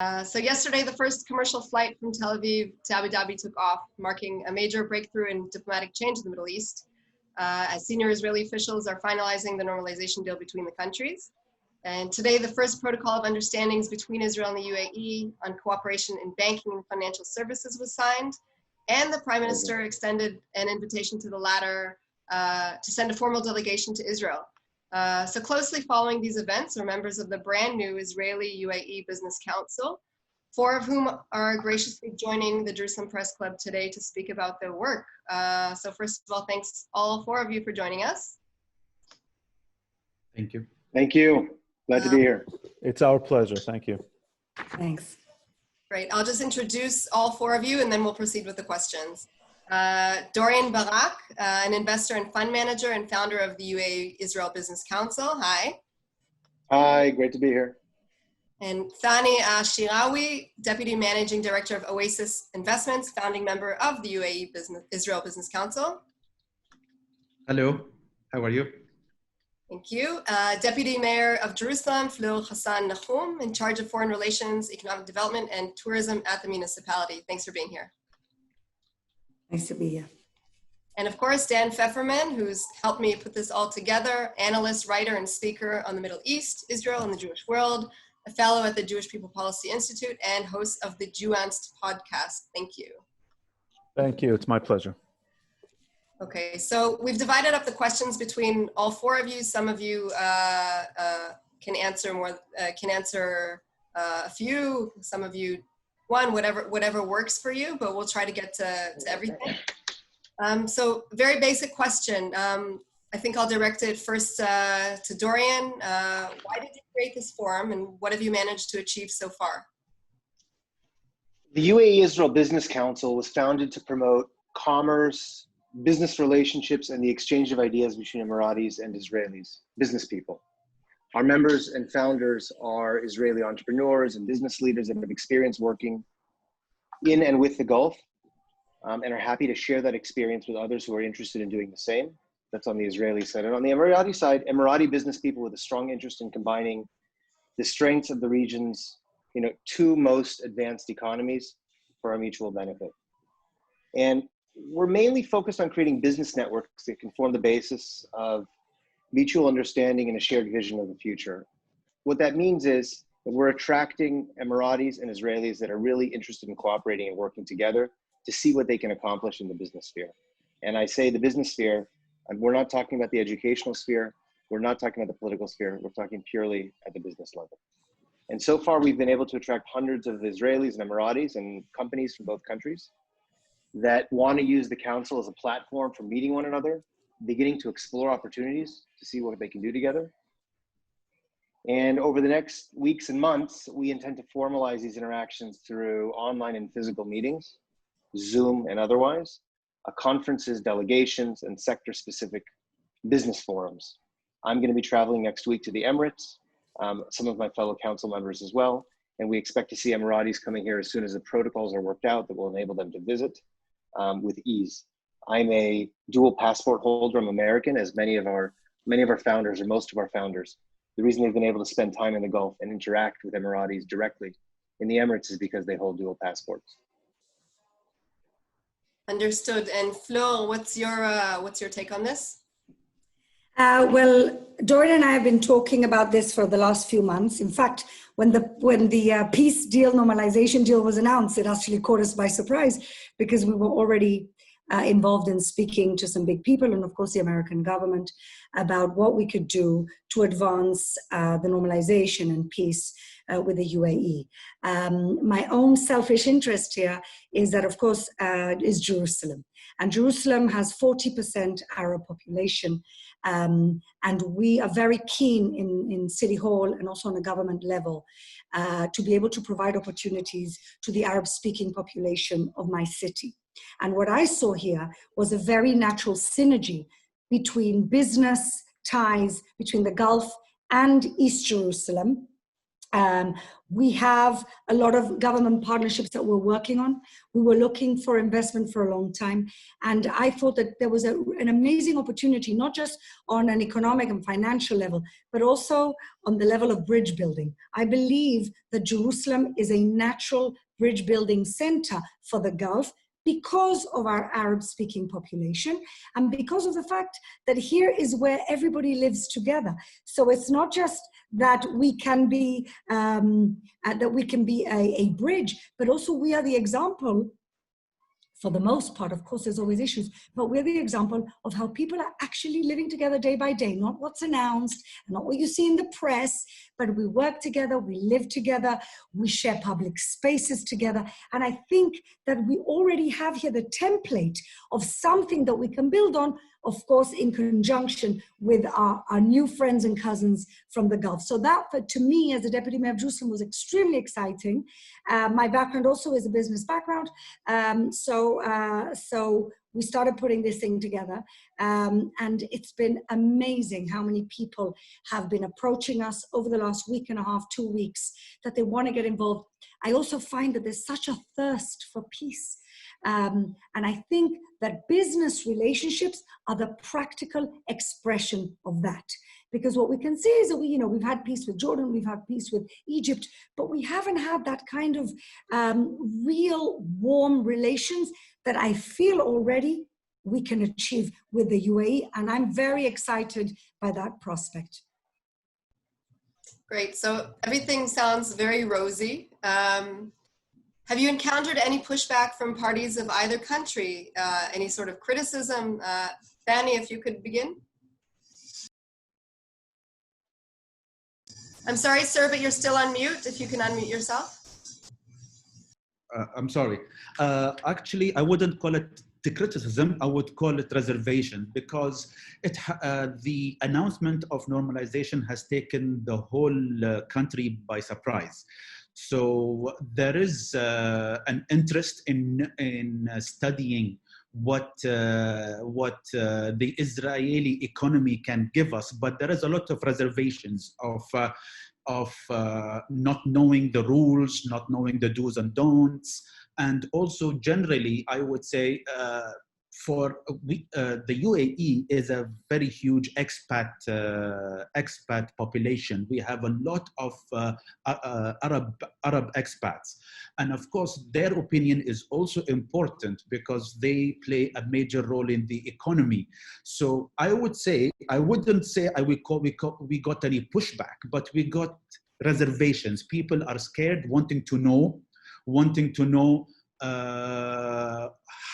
So yesterday, the first commercial flight from Tel Aviv to Abu Dhabi took off, marking a major breakthrough in diplomatic change in the Middle East, as senior Israeli officials are finalizing the normalization deal between the countries. And today, the first protocol of understandings between Israel and the UAE on cooperation in banking and financial services was signed, and the Prime Minister extended an invitation to the latter to send a formal delegation to Israel. So closely following these events are members of the brand new Israeli-UAE Business Council, 4 of whom are graciously joining the Jerusalem Press Club today to speak about their work. So first of all, thanks all 4 of you for joining us. Thank you. Thank you. Glad to be here. It's our pleasure. Thank you. Thanks. Great. I'll just introduce all 4 of you and then we'll proceed with the questions. Dorian Barak, an investor and fund manager and founder of the UAE Israel Business Council. Hi. Hi, great to be here. And Thani Shirawi, Deputy Managing Director of Oasis Investments, founding member of the UAE Israel Business Council. Hello. How are you? Thank you. Deputy Mayor of Jerusalem, Fleur Hassan Nahoum, in charge of foreign relations, economic development, and tourism at the municipality. Thanks for being here. Nice to be here. And of course, Dan Feferman, who's helped me put this all together, analyst, writer, and speaker on the Middle East, Israel, and the Jewish world, a fellow at the Jewish People Policy Institute, and host of the Jewanced podcast. Thank you. Thank you. It's my pleasure. Okay, so we've divided up the questions between all 4 of you. Some of you can answer more, a few, some of you one, whatever works for you, but we'll try to get to everything. So very basic question. I think I'll direct it first to Dorian. Why did you create this forum and what have you managed to achieve so far? The UAE Israel Business Council was founded to promote commerce, business relationships, and the exchange of ideas between Emiratis and Israelis, business people. Our members and founders are Israeli entrepreneurs and business leaders that have experience working in and with the Gulf and are happy to share that experience with others who are interested in doing the same. That's on the Israeli side. And on the Emirati side, Emirati business people with a strong interest in combining the strengths of the region's 2 most advanced economies for our mutual benefit. And we're mainly focused on creating business networks that can form the basis of mutual understanding and a shared vision of the future. What that means is that we're attracting Emiratis and Israelis that are really interested in cooperating and working together to see what they can accomplish in the business sphere. And I say the business sphere, and we're not talking about the educational sphere, we're not talking about the political sphere, we're talking purely at the business level. And so far we've been able to attract hundreds of Israelis and Emiratis and companies from both countries that want to use the council as a platform for meeting one another, beginning to explore opportunities to see what they can do together. And over the next weeks and months, we intend to formalize these interactions through online and physical meetings, Zoom and otherwise, conferences, delegations, and sector-specific business forums. I'm going to be traveling next week to the Emirates, some of my fellow council members as well, and we expect to see Emiratis coming here as soon as the protocols are worked out that will enable them to visit with ease. I'm a dual passport holder. I'm American, as many of our founders, or most of our founders. The reason they've been able to spend time in the Gulf and interact with Emiratis directly in the Emirates is because they hold dual passports. Understood. And Fleur, what's your take on this? Well, Dorian and I have been talking about this for the last few months. In fact, when the peace deal, normalization deal was announced, it actually caught us by surprise because we were already involved in speaking to some big people and of course the American government about what we could do to advance the normalization and peace with the UAE. My own selfish interest here is that, of course, is Jerusalem. And Jerusalem has 40% Arab population. And we are very keen in City Hall and also on a government level to be able to provide opportunities to the Arab-speaking population of my city. And what I saw here was a very natural synergy between business ties between the Gulf and East Jerusalem, We have a lot of government partnerships that we're working on. We were looking for investment for a long time. And I thought that there was an amazing opportunity, not just on an economic and financial level, but also on the level of bridge building. I believe that Jerusalem is a natural bridge building center for the Gulf because of our Arab-speaking population and because of the fact that here is where everybody lives together. So it's not just that we can be a bridge, but also we are the example. For the most part, of course, there's always issues, but we're the example of how people are actually living together day by day, not what's announced, not what you see in the press, but we work together, we live together, we share public spaces together. And I think that we already have here the template of something that we can build on, of course, in conjunction with our new friends and cousins from the Gulf. So that, to me, as the Deputy Mayor of Jerusalem, was extremely exciting. My background also is a business background. So we started putting this thing together. And it's been amazing how many people have been approaching us over the last week and a half, 2 weeks, that they want to get involved. I also find that there's such a thirst for peace. And I think that business relationships are the practical expression of that. Because what we can see is that we've had peace with Jordan, we've had peace with Egypt, but we haven't had that kind of real warm relations that I feel already we can achieve with the UAE. And I'm very excited by that prospect. Great. So everything sounds very rosy. Have you encountered any pushback from parties of either country? Any sort of criticism? Thani, if you could begin. I'm sorry, sir, but you're still on mute. If you can unmute yourself. I'm sorry. Actually, I wouldn't call it the criticism. I would call it reservation, because the announcement of normalization has taken the whole country by surprise. So there is an interest in studying what the Israeli economy can give us, but there is a lot of reservations of not knowing the rules, not knowing the do's and don'ts, and also generally, I would say, the UAE is a very huge expat population. We have a lot of Arab expats, and of course, their opinion is also important because they play a major role in the economy. So I wouldn't say we got any pushback, but we got reservations. People are scared, wanting to know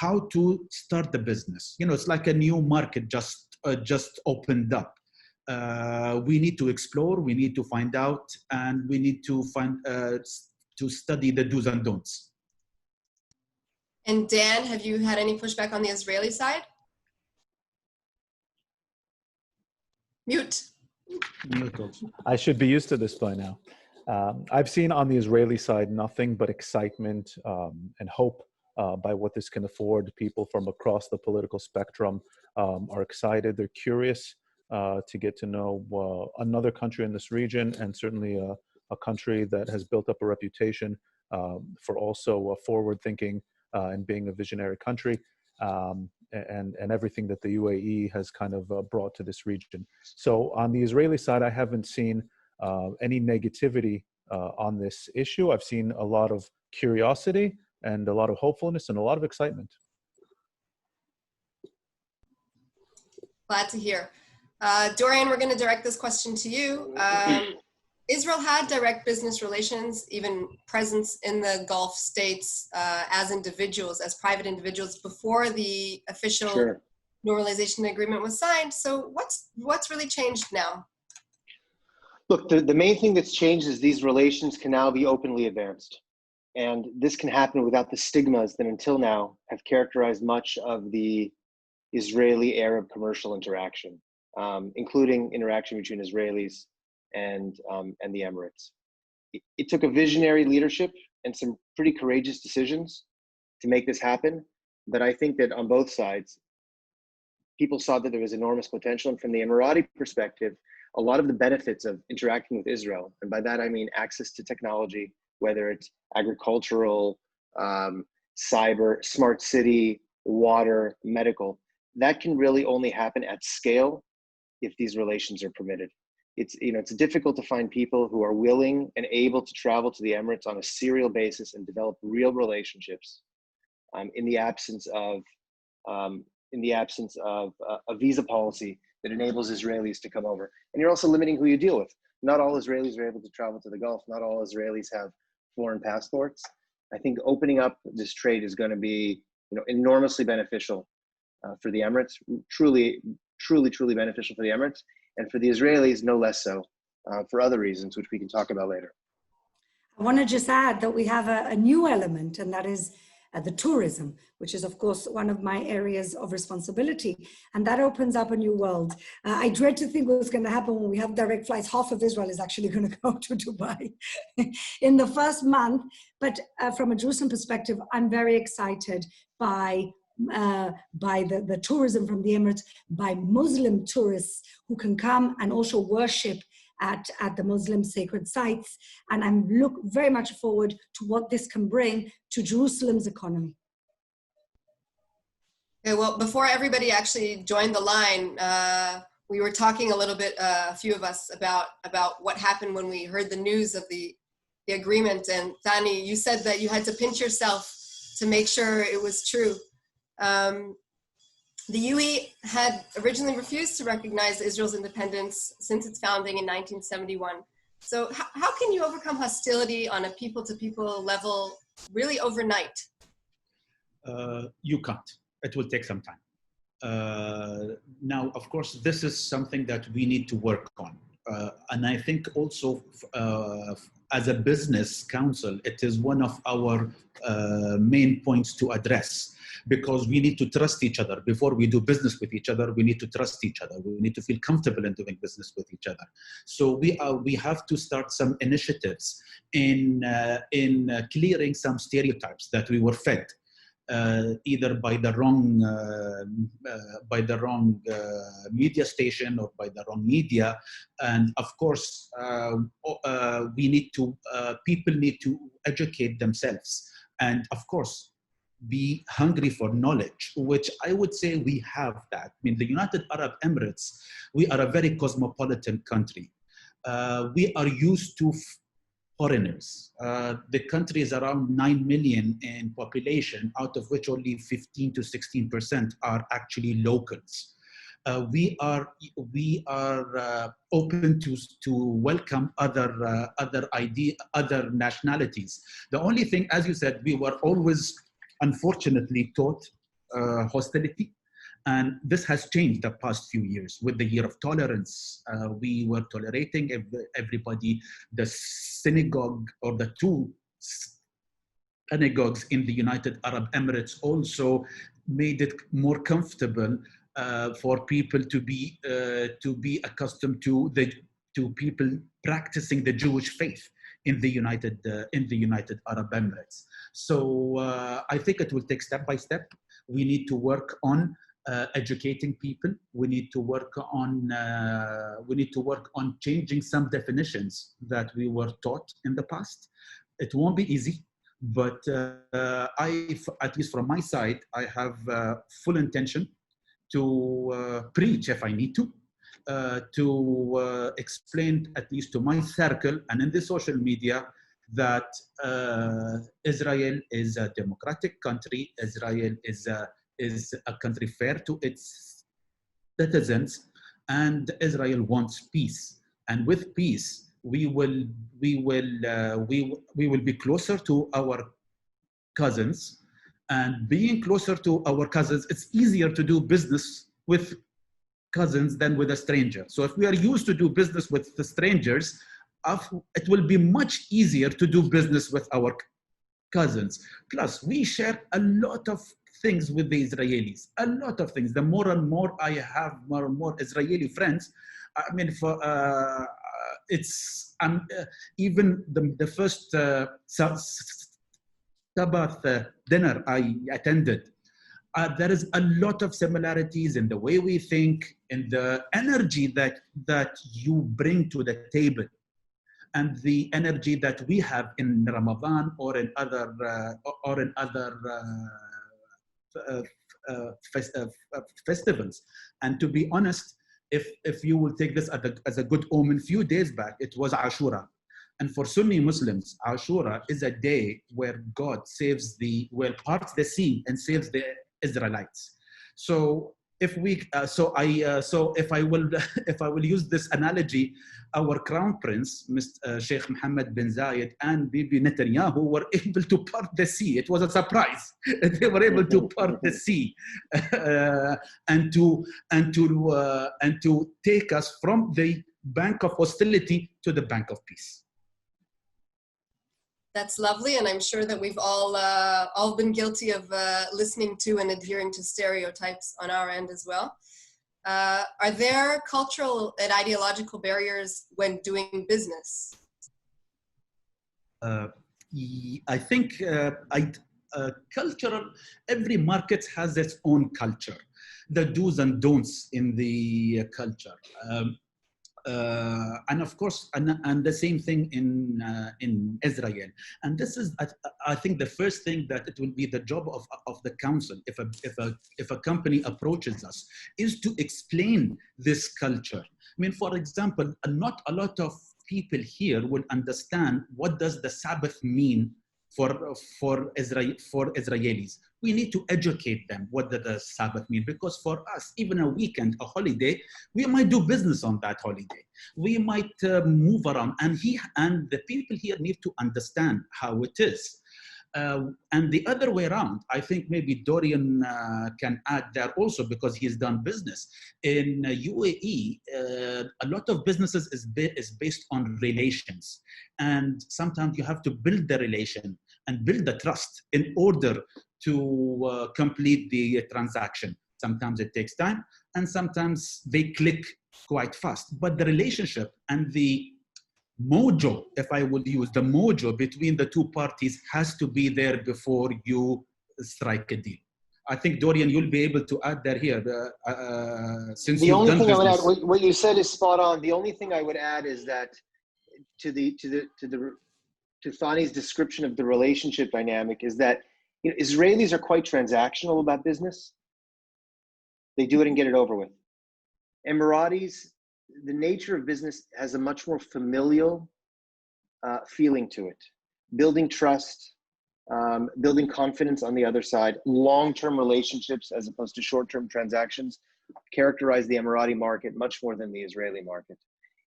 how to start the business. It's like a new market just opened up. We need to explore, we need to find out, and we need to study the do's and don'ts. And Dan, have you had any pushback on the Israeli side? Mute. I should be used to this by now. I've seen on the Israeli side nothing but excitement and hope by what this can afford. People from across the political spectrum are excited. They're curious to get to know another country in this region, and certainly a country that has built up a reputation for also forward-thinking and being a visionary country, and everything that the UAE has kind of brought to this region. So on the Israeli side, I haven't seen any negativity on this issue. I've seen a lot of curiosity and a lot of hopefulness and a lot of excitement. Glad to hear. Dorian, we're going to direct this question to you. Israel had direct business relations, even presence in the Gulf states as individuals, as private individuals, before the official normalization agreement was signed. So what's really changed now? Look, the main thing that's changed is these relations can now be openly advanced. And this can happen without the stigmas that until now have characterized much of the Israeli-Arab commercial interaction, including interaction between Israelis and the Emirates. It took a visionary leadership and some pretty courageous decisions to make this happen. But I think that on both sides, people saw that there was enormous potential. And from the Emirati perspective, a lot of the benefits of interacting with Israel, and by that I mean access to technology, whether it's agricultural, cyber, smart city, water, medical, that can really only happen at scale if these relations are permitted. It's, you know, it's difficult to find people who are willing and able to travel to the Emirates on a serial basis and develop real relationships in the absence of a visa policy that enables Israelis to come over. And you're also limiting who you deal with. Not all Israelis are able to travel to the Gulf. Not all Israelis have foreign passports. I think opening up this trade is going to be, you know, enormously beneficial for the Emirates. Truly beneficial for the Emirates, and for the Israelis, no less so, for other reasons, which we can talk about later. I want to just add that we have a new element, and that is the tourism, which is, of course, one of my areas of responsibility. And that opens up a new world. I dread to think what's going to happen when we have direct flights. Half of Israel is actually going to go to Dubai in the first month. But from a Jerusalem perspective, I'm very excited by the tourism from the Emirates, by Muslim tourists who can come and also worship at the Muslim sacred sites. And I'm very much forward to what this can bring to Jerusalem's economy. Okay, well, before everybody actually joined the line, we were talking a little bit, a few of us, about what happened when we heard the news of the agreement. And Thani, you said that you had to pinch yourself to make sure it was true. The UAE had originally refused to recognize Israel's independence since its founding in 1971. So how can you overcome hostility on a people-to-people level really overnight? You can't. It will take some time. Now, of course, this is something that we need to work on. And I think also as a business council, it is one of our main points to address, because we need to trust each other. Before we do business with each other, we need to trust each other. We need to feel comfortable in doing business with each other. So we have to start some initiatives in clearing some stereotypes that we were fed, either by the wrong media station or by the wrong media. And of course, people need to educate themselves, and of course be hungry for knowledge, which I would say we have that. I mean, the United Arab Emirates, we are a very cosmopolitan country. We are used to foreigners. The country is around 9 million in population, out of which only 15 to 16% are actually locals. We are open to welcome other nationalities. The only thing, as you said, we were always unfortunately taught hostility. And this has changed the past few years with the year of tolerance. We were tolerating everybody. The synagogue, or the two synagogues in the United Arab Emirates, also made it more comfortable for people to be accustomed to people practicing the Jewish faith in the United Arab Emirates. So I think it will take step by step. We need to work on educating people. We need to work on changing some definitions that we were taught in the past. It won't be easy, but at least from my side, I have full intention to preach if I need to explain, at least to my circle and in the social media, that Israel is a democratic country. Israel is a country fair to its citizens, and Israel wants peace. And with peace, we will be closer to our cousins. And being closer to our cousins, it's easier to do business with cousins than with a stranger. So if we are used to do business with the strangers, it will be much easier to do business with our cousins. Plus, we share a lot of things with the Israelis, a lot of things. The more and more I have more and more Israeli friends, I mean, even the first Sabbath dinner I attended, There is a lot of similarities in the way we think, in the energy that you bring to the table, and the energy that we have in Ramadan or in other festivals. And to be honest, if you will take this as a good omen, few days back it was Ashura. And for Sunni Muslims, Ashura is a day where God parts the sea and saves the Israelites. So if I will use this analogy, our crown prince, Mr. Sheikh Mohammed bin Zayed and Bibi Netanyahu were able to part the sea. It was a surprise. They were able to part the sea and to take us from the bank of hostility to the bank of peace. That's lovely, and I'm sure that we've all been guilty of listening to and adhering to stereotypes on our end as well. Are there cultural and ideological barriers when doing business? I think cultural, every market has its own culture, the do's and don'ts in the culture. And of course, and the same thing in Israel. And this is, I think, the first thing that it will be the job of the council, if a company approaches us, is to explain this culture. I mean, for example, not a lot of people here will understand what does the Sabbath mean for Israelis. We need to educate them what does the Sabbath mean, because for us, even a weekend, a holiday, we might do business on that holiday. We might move around, and the people here need to understand how it is. And the other way around, I think maybe Dorian can add there also, because he's done business. In UAE, a lot of businesses is based on relations. And sometimes you have to build the relation and build the trust in order to complete the transaction. Sometimes it takes time, and sometimes they click quite fast. But the relationship and the mojo, if I would use the mojo between the two parties, has to be there before you strike a deal. I think, Dorian, you'll be able to add that here, since the you've only done thing business. I would add, what you said is spot on. The only thing I would add is that to Thani's description of the relationship dynamic is that, you know, Israelis are quite transactional about business. They do it and get it over with. Emiratis, the nature of business has a much more familial feeling to it. Building trust, building confidence on the other side, long-term relationships as opposed to short-term transactions characterize the Emirati market much more than the Israeli market.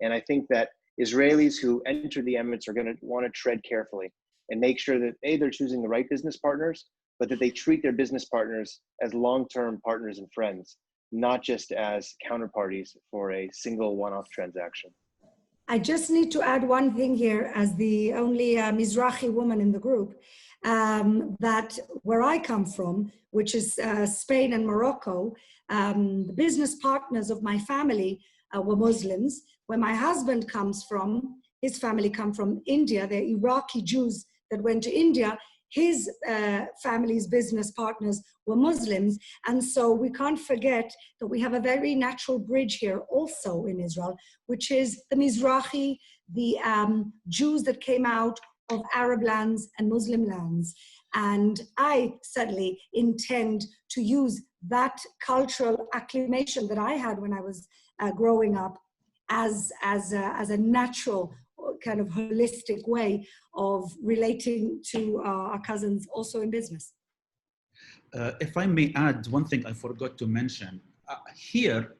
And I think that Israelis who enter the Emirates are going to want to tread carefully and make sure that they're choosing the right business partners, but that they treat their business partners as long-term partners and friends, not just as counterparties for a single one-off transaction. I just need to add one thing here, as the only Mizrahi woman in the group, that where I come from, which is Spain and Morocco, the business partners of my family were Muslims. Where my husband comes from, his family come from India. They're Iraqi Jews that went to India. His family's business partners were Muslims. And so we can't forget that we have a very natural bridge here also in Israel, which is the Mizrahi, the Jews that came out of Arab lands and Muslim lands. And I certainly intend to use that cultural acclimation that I had when I was growing up as a natural kind of holistic way of relating to our cousins also in business. If I may add one thing I forgot to mention, here,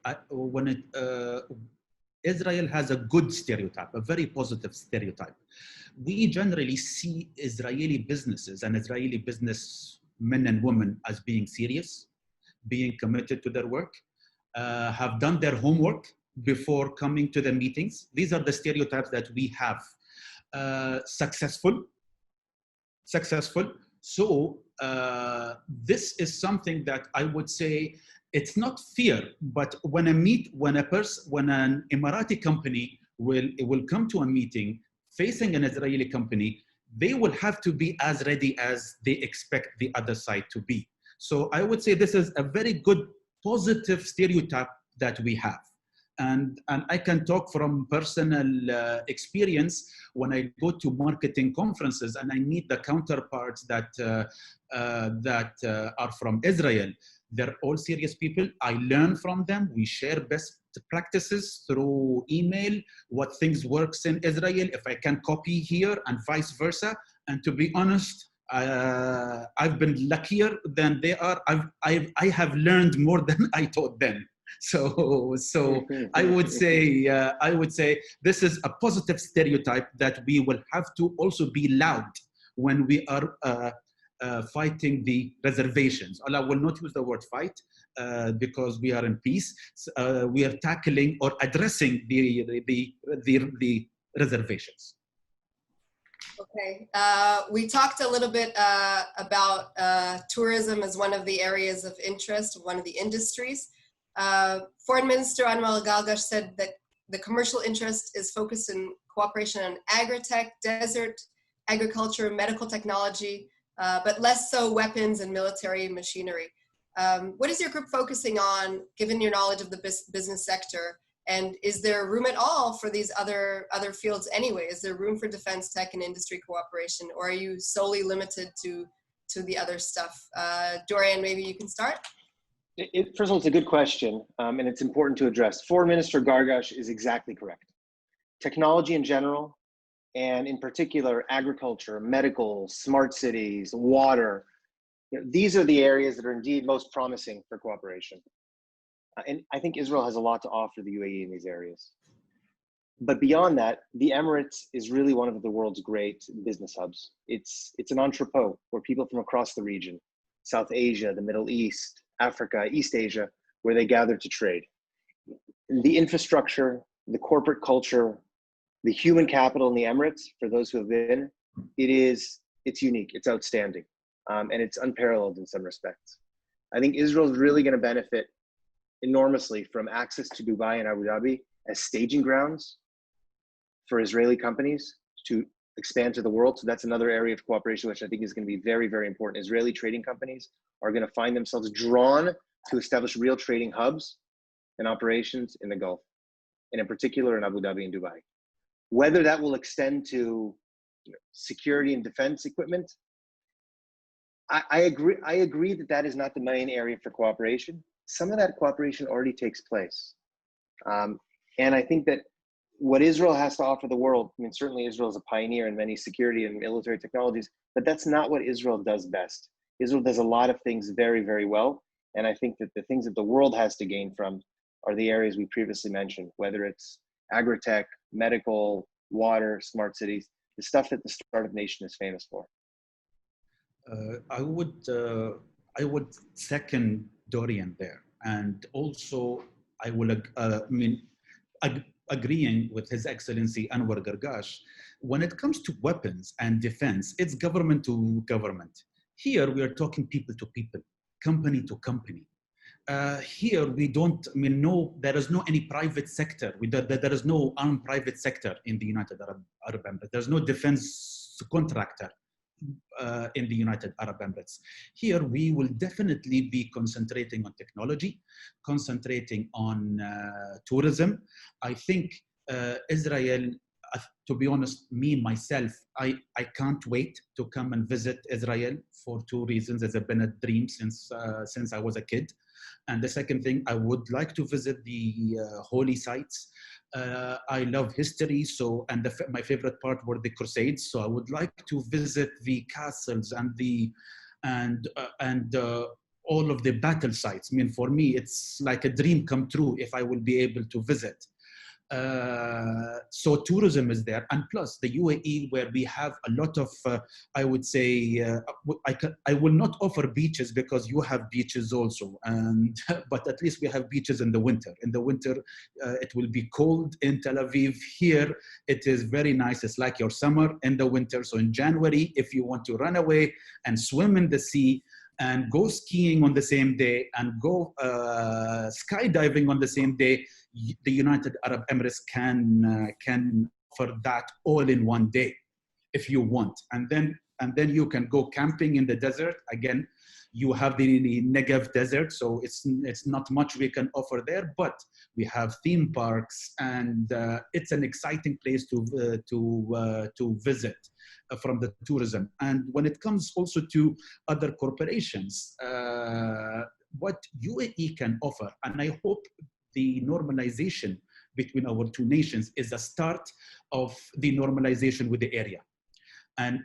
Israel has a good stereotype, a very positive stereotype. We generally see Israeli businesses and Israeli businessmen and women as being serious, being committed to their work, have done their homework before coming to the meetings. These are the stereotypes that we have. Successful. So this is something that I would say it's not fear, but when an Emirati company will come to a meeting facing an Israeli company, they will have to be as ready as they expect the other side to be. So I would say this is a very good positive stereotype that we have. And I can talk from personal experience when I go to marketing conferences and I meet the counterparts that are from Israel. They're all serious people. I learn from them. We share best practices through email, what things works in Israel, if I can copy here and vice versa. And to be honest, I've been luckier than they are. I have learned more than I taught them. So I would say this is a positive stereotype that we will have to also be loud when we are fighting the reservations. I will not use the word fight because we are in peace. We are tackling or addressing the reservations. Okay, we talked a little bit about tourism as one of the areas of interest, one of the industries. Foreign Minister Anwar al-Galgash said that the commercial interest is focused in cooperation on agri-tech, desert, agriculture, medical technology, but less so weapons and military machinery. What is your group focusing on, given your knowledge of the business sector? And is there room at all for these other fields anyway? Is there room for defense tech and industry cooperation, or are you solely limited to the other stuff? Dorian, maybe you can start. First of all, it's a good question, and it's important to address. Foreign Minister Gargash is exactly correct. Technology in general, and in particular, agriculture, medical, smart cities, water, these are the areas that are indeed most promising for cooperation. And I think Israel has a lot to offer the UAE in these areas. But beyond that, the Emirates is really one of the world's great business hubs. It's an entrepot where people from across the region, South Asia, the Middle East, Africa, East Asia, where they gather to trade. The infrastructure, the corporate culture, the human capital in the Emirates, for those who have been, it's unique, it's outstanding, and it's unparalleled in some respects. I think Israel is really going to benefit enormously from access to Dubai and Abu Dhabi as staging grounds for Israeli companies to expand to the world. So that's another area of cooperation, which I think is going to be very, very important. Israeli trading companies are going to find themselves drawn to establish real trading hubs and operations in the Gulf, and in particular in Abu Dhabi and Dubai. Whether that will extend to security and defense equipment, I agree that that is not the main area for cooperation. Some of that cooperation already takes place. And I think that what Israel has to offer the world, I mean, certainly Israel is a pioneer in many security and military technologies, but that's not what Israel does best. Israel does a lot of things very, very well. And I think that the things that the world has to gain from are the areas we previously mentioned, whether it's agri-tech, medical, water, smart cities, the stuff that the startup nation is famous for. I would second Dorian there, and also I will agreeing with His Excellency Anwar Gargash. When it comes to weapons and defense, it's government to government. Here we are talking people to people, company to company. Here we don't, no, there is no any private sector. There is no armed private sector in the United Arab Emirates. There's no defense contractor in the United Arab Emirates. Here we will definitely be concentrating on technology, concentrating on tourism. I think Israel, to be honest, me, myself, I can't wait to come and visit Israel for two reasons. It's been a dream since I was a kid. And the second thing, I would like to visit the holy sites. I love history, so my favorite part were the Crusades. So I would like to visit the castles and all of the battle sites. I mean, for me, it's like a dream come true if I will be able to visit. So tourism is there, and plus the UAE, where we have a lot of, I would say, I will not offer beaches because you have beaches also, but at least we have beaches in the winter. In the winter, it will be cold in Tel Aviv. Here, it is very nice. It's like your summer in the winter. So in January, if you want to run away and swim in the sea, and go skiing on the same day, and go skydiving on the same day, the United Arab Emirates can offer that all in one day if you want. And then and then you can go camping in the desert. Again, you have the Negev desert, so it's not much we can offer there, but we have theme parks, and it's an exciting place to visit from the tourism. And when it comes also to other corporations, what UAE can offer, and I hope the normalization between our two nations is a start of the normalization with the area. And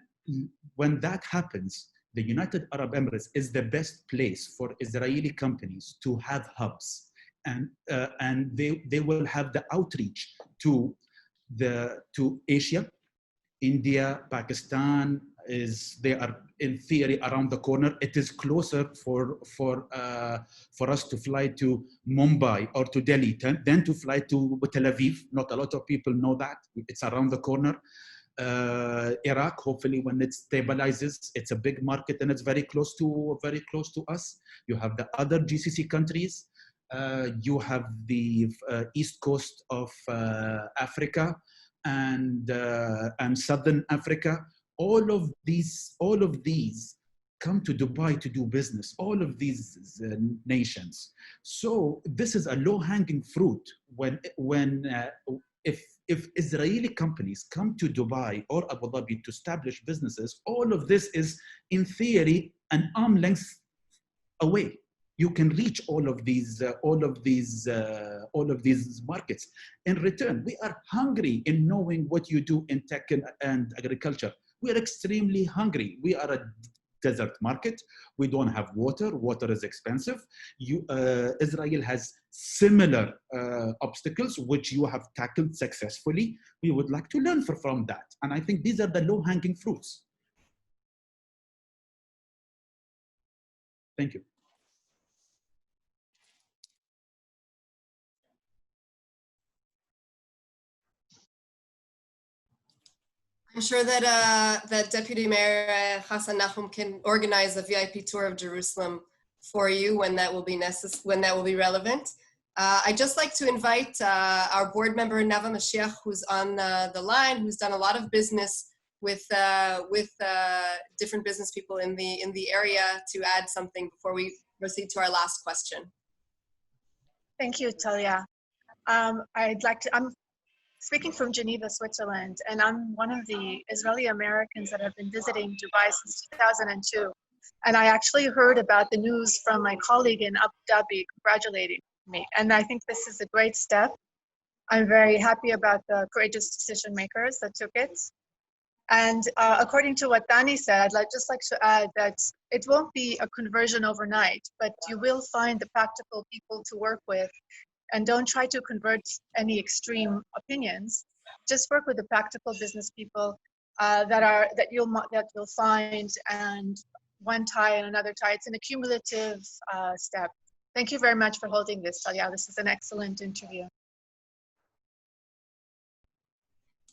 when that happens, the United Arab Emirates is the best place for Israeli companies to have hubs, and they will have the outreach to Asia. India, Pakistan they are in theory around the corner. It is closer for us to fly to Mumbai or to Delhi than to fly to Tel Aviv. Not a lot of people know that. It's around the corner. Iraq, hopefully when it stabilizes, it's a big market and it's very close to us. You have the other GCC countries. You have the east coast of Africa and Southern Africa. All of these come to Dubai to do business, all of these nations. So this is a low-hanging fruit if Israeli companies come to Dubai or Abu Dhabi to establish businesses, all of this is in theory an arm length away. You can reach all of these markets. In return, we are hungry in knowing what you do in tech and agriculture. We are extremely hungry. We are a desert market. We don't have water. Water is expensive. Israel has similar obstacles, which you have tackled successfully. We would like to learn from that. And I think these are the low-hanging fruits. Thank you. I'm sure that Deputy Mayor Hassan Nahoum can organize a VIP tour of Jerusalem for you when that will be relevant. I'd just like to invite our board member Nava Mashiach, who's on the line, who's done a lot of business with different business people in the area, to add something before we proceed to our last question. Thank you, Talia. I'm speaking from Geneva, Switzerland, and I'm one of the Israeli Americans that have been visiting Dubai since 2002. And I actually heard about the news from my colleague in Abu Dhabi congratulating me. And I think this is a great step. I'm very happy about the courageous decision makers that took it. And according to what Thani said, I'd just like to add that it won't be a conversion overnight, but you will find the practical people to work with. And don't try to convert any extreme opinions. Just work with the practical business people that you'll find, and one tie and another tie. It's an accumulative step. Thank you very much for holding this, Talia. This is an excellent interview.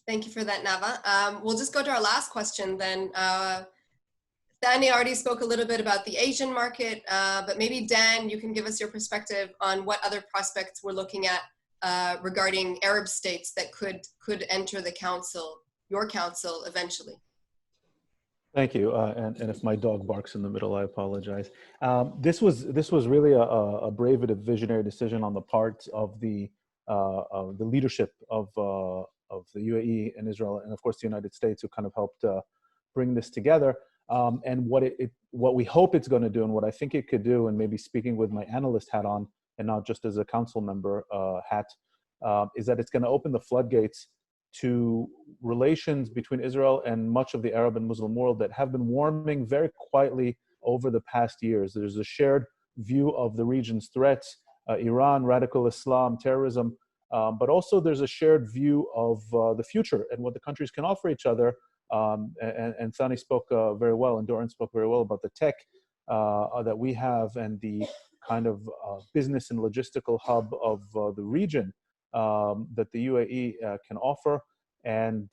Thank you for that, Nava. We'll just go to our last question then. Thani already spoke a little bit about the Asian market, but maybe Dan, you can give us your perspective on what other prospects we're looking at regarding Arab states that could enter the council, your council, eventually. Thank you. And if my dog barks in the middle, I apologize. This was really a brave and a visionary decision on the part of the leadership of the UAE and Israel, and of course the United States, who kind of helped bring this together. And what we hope it's going to do, and what I think it could do, and maybe speaking with my analyst hat on and not just as a council member hat, is that it's going to open the floodgates to relations between Israel and much of the Arab and Muslim world that have been warming very quietly over the past years. There's a shared view of the region's threats, Iran, radical Islam, terrorism, but also there's a shared view of the future and what the countries can offer each other. And Thani spoke very well, and Dorian spoke very well about the tech that we have and the kind of business and logistical hub of the region that the UAE can offer. And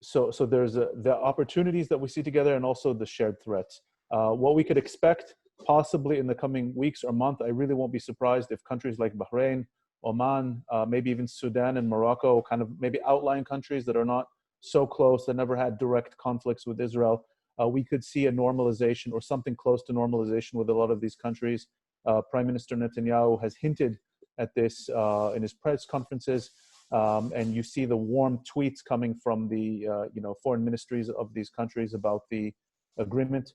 so there's the opportunities that we see together, and also the shared threats. What we could expect possibly in the coming weeks or month, I really won't be surprised if countries like Bahrain, Oman, maybe even Sudan and Morocco, kind of maybe outlying countries that are not so close, that never had direct conflicts with Israel. We could see a normalization or something close to normalization with a lot of these countries. Prime Minister Netanyahu has hinted at this in his press conferences, and you see the warm tweets coming from the foreign ministries of these countries about the agreement.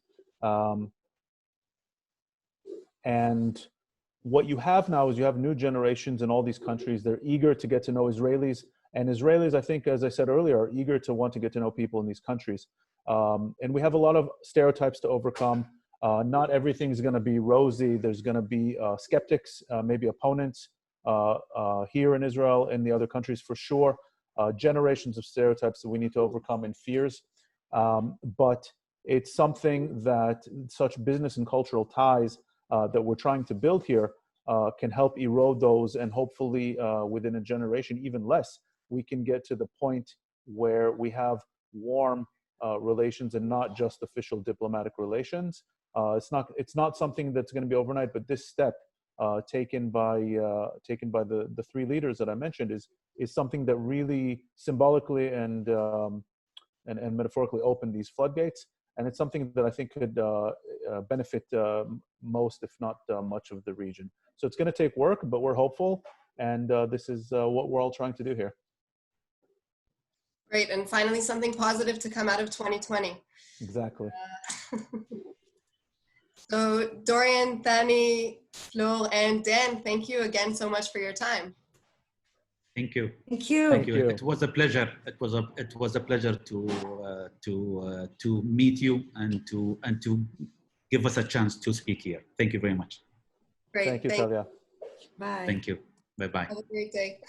And what you have now is you have new generations in all these countries. They're eager to get to know Israelis, and Israelis, I think, as I said earlier, are eager to want to get to know people in these countries. And we have a lot of stereotypes to overcome. Not everything's going to be rosy. There's going to be skeptics, maybe opponents here in Israel and the other countries for sure. Generations of stereotypes that we need to overcome and fears. But it's something that such business and cultural ties that we're trying to build here can help erode those, and hopefully within a generation, even less, we can get to the point where we have warm relations and not just official diplomatic relations. It's not something that's going to be overnight, but this step taken by the three leaders that I mentioned is something that really symbolically and metaphorically opened these floodgates. And it's something that I think could benefit most, if not much, of the region. So it's going to take work, but we're hopeful, and this is what we're all trying to do here. Great, and finally something positive to come out of 2020. Exactly. So Dorian, Thani, Fleur, and Dan, thank you again so much for your time. Thank you. Thank you. Thank you. It was a pleasure. It was a pleasure to meet you and to give us a chance to speak here. Thank you very much. Great. Thank you, Talia. Bye. Thank you. Bye-bye. Have a great day.